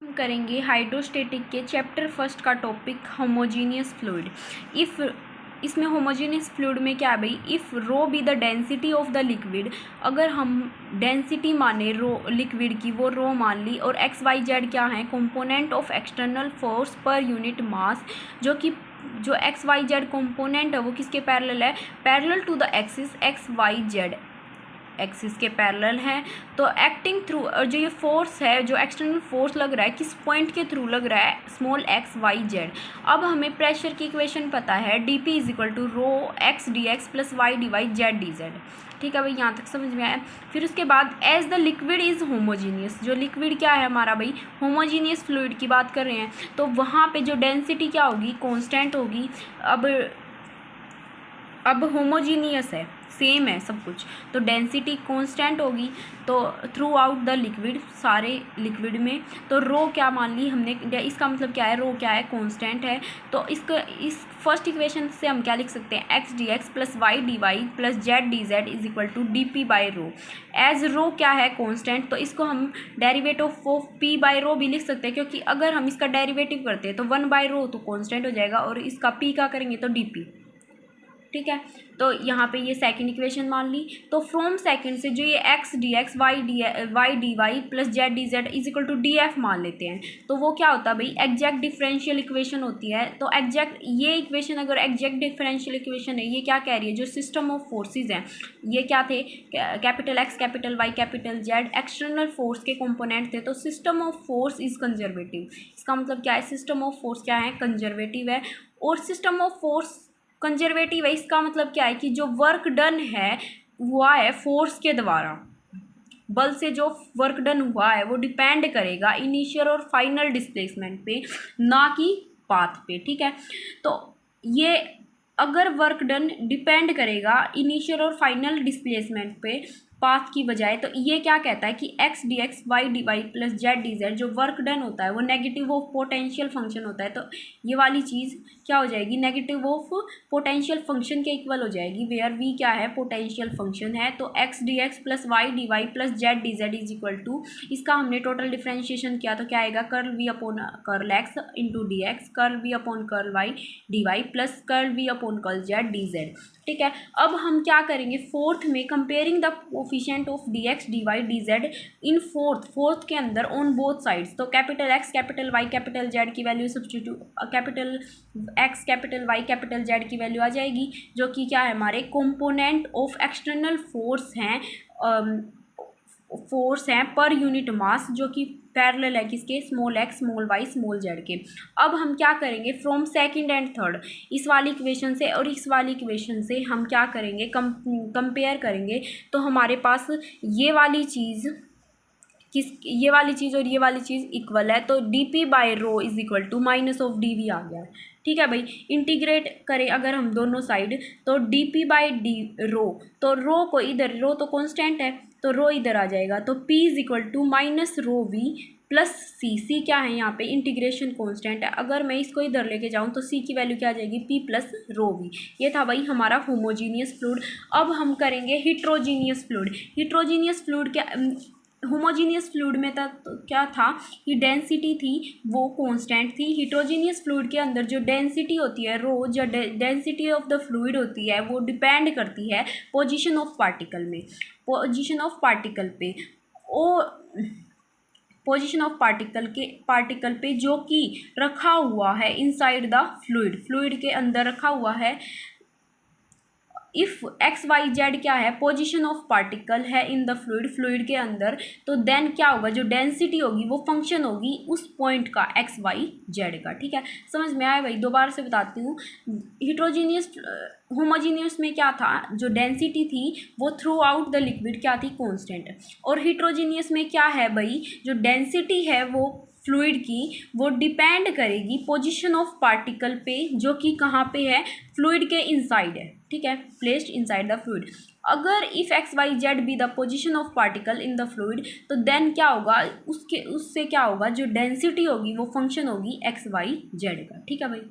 हम करेंगे हाइड्रोस्टेटिक के चैप्टर फर्स्ट का टॉपिक होमोजीनियस फ्लूइड। इफ़ इसमें होमोजीनियस फ्लूइड में क्या है भाई, if rho be the density of the liquid, अगर हम डेंसिटी माने रो लिक्विड की, वो रो मान ली, और एक्स वाई जेड क्या है, component of external force per unit mass, जो एक्स वाई जेड कंपोनेंट है वो किसके पैरेलल है, parallel to the axis x y z axis के पैरेलल है। तो एक्टिंग थ्रू, और जो ये फोर्स है, जो एक्सटर्नल फोर्स लग रहा है, किस पॉइंट के थ्रू लग रहा है, स्मॉल एक्स वाई जेड। अब हमें प्रेशर की इक्वेशन पता है, d p is equal to rho x d x plus y d y z d z. ठीक है भाई, यहाँ तक समझ में आया। फिर उसके बाद as the liquid is homogeneous, जो लिक्विड क्या है हमारा भाई, होमोजीनियस फ्लूइड की बात कर रहे हैं, तो वहाँ पे जो डेंसिटी क्या होगी, कॉन्स्टेंट होगी। अब होमोजीनियस है, सेम है सब कुछ, तो डेंसिटी कांस्टेंट होगी, तो थ्रू आउट द लिक्विड, सारे लिक्विड में। तो रो क्या मान ली हमने, इसका मतलब क्या है, रो क्या है, कांस्टेंट है। तो इस फर्स्ट इक्वेशन से हम क्या लिख सकते हैं, x d x plus y d y plus z d z is equal to d p by rho. As rho क्या है, कांस्टेंट, तो इसको हम derivative of p by rho भी लिख सकते हैं, क्योंकि अगर हम इसका डेरिवेटिव करते हैं तो 1 बाई रो तो कांस्टेंट हो जाएगा, और इसका पी का करेंगे तो डी पी। ठीक है, तो यहाँ पे ये सेकंड इक्वेशन मान ली। तो फ्रॉम सेकंड से जो ये x d x y d y plus z d z is equal to d f मान लेते हैं, तो वो क्या होता है भाई, एग्जैक्ट डिफरेंशियल इक्वेशन होती है। तो एग्जैक्ट ये इक्वेशन अगर एग्जैक्ट डिफरेंशियल इक्वेशन है, ये क्या कह रही है, जो सिस्टम ऑफ फोर्सेज हैं, ये क्या थे, capital x capital Y capital Z external force के कंपोनेंट थे। तो system of force is conservative, इसका मतलब क्या है, सिस्टम ऑफ फोर्स क्या है, कंजर्वेटिव है। और सिस्टम ऑफ फोर्स कंजर्वेटिव है, इसका मतलब क्या है कि जो वर्क डन है हुआ है फोर्स के द्वारा, बल से जो वर्क डन हुआ है वो डिपेंड करेगा इनिशियल और फाइनल डिस्प्लेसमेंट पे, ना कि पाथ पे। ठीक है, तो ये अगर वर्क डन डिपेंड करेगा इनिशियल और फाइनल डिस्प्लेसमेंट पे पाथ की बजाय, तो ये क्या कहता है कि x d x y d y plus z d z जो वर्क डन होता है वो नेगेटिव ऑफ पोटेंशियल फंक्शन होता है। तो ये वाली चीज़ क्या हो जाएगी, नेगेटिव ऑफ पोटेंशियल फंक्शन के इक्वल हो जाएगी, वेयर वी क्या है, पोटेंशियल फंक्शन है। तो x d x plus y d y plus z d z is equal to, इसका हमने टोटल डिफ्रेंशिएशन किया तो क्या आएगा, curl v upon curl x into d x, curl v upon curl y d y plus curl v upon curl z d z. ठीक है, अब हम क्या करेंगे, फोर्थ में comparing the coefficient of d x d y d z in fourth के अंदर on both sides. तो capital x capital Y capital z की value substitute, capital x capital Y capital z की वैल्यू आ जाएगी, जो कि क्या है, हमारे कंपोनेंट ऑफ एक्सटर्नल फोर्स हैं पर यूनिट मास, जो कि पैरेलल है किसके, small x small y small z के। अब हम क्या करेंगे, फ्रॉम सेकंड एंड थर्ड, इस वाली इक्वेशन से और इस वाली इक्वेशन से हम क्या करेंगे, कंपेयर करेंगे। तो हमारे पास ये वाली चीज़ ये वाली चीज़ और ये वाली चीज़ इक्वल है, तो d p by rho is equal to minus of d v आ गया है। ठीक है भाई, इंटीग्रेट करें अगर हम दोनों साइड, तो डी पी बाई डी रो, तो रो को इधर, रो तो कांस्टेंट है तो रो इधर आ जाएगा, तो p is equal to minus rho v plus c क्या है, यहाँ पे इंटीग्रेशन कांस्टेंट है। अगर मैं इसको इधर लेके जाऊँ तो c की वैल्यू क्या आ जाएगी, p प्लस रो वी। ये था भाई हमारा होमोजीनियस फ्लूइड। अब हम करेंगे हिट्रोजीनियस फ्लूइड। हिट्रोजीनियस फ्लूइड क्या, होमोजीनियस फ्लूइड में था तो क्या था कि डेंसिटी थी वो कांस्टेंट थी। हिट्रोजीनियस फ्लूइड के अंदर जो डेंसिटी होती है रो, जो डेंसिटी ऑफ द फ्लूइड होती है वो डिपेंड करती है पोजीशन ऑफ पार्टिकल में, पोजीशन ऑफ पार्टिकल पे, ओ पोजीशन ऑफ पार्टिकल पे जो कि रखा हुआ है इनसाइड द फ्लूइड के अंदर रखा हुआ है। इफ़ एक्स वाई जेड क्या है, पोजीशन ऑफ पार्टिकल है इन द फ्लूइड के अंदर, तो देन क्या होगा, जो डेंसिटी होगी वो फंक्शन होगी उस पॉइंट का एक्स वाई जेड का। ठीक है, समझ में आया भाई, दोबारा से बताती हूँ। हिट्रोजीनियस होमोजीनियस में क्या था, जो डेंसिटी थी वो थ्रू आउट द लिक्विड क्या थी, कांस्टेंट। और हिट्रोजीनियस में क्या है भाई, जो डेंसिटी है वो फ्लूइड की वो डिपेंड करेगी पोजीशन ऑफ पार्टिकल पे, जो कि कहाँ पे है, फ्लूइड के इनसाइड है। ठीक है, प्लेस्ड इनसाइड द फ्लूइड। अगर if x y z be the position of particle in the fluid, तो देन क्या होगा, उससे क्या होगा, जो डेंसिटी होगी वो फंक्शन होगी एक्स वाई जेड का। ठीक है भाई।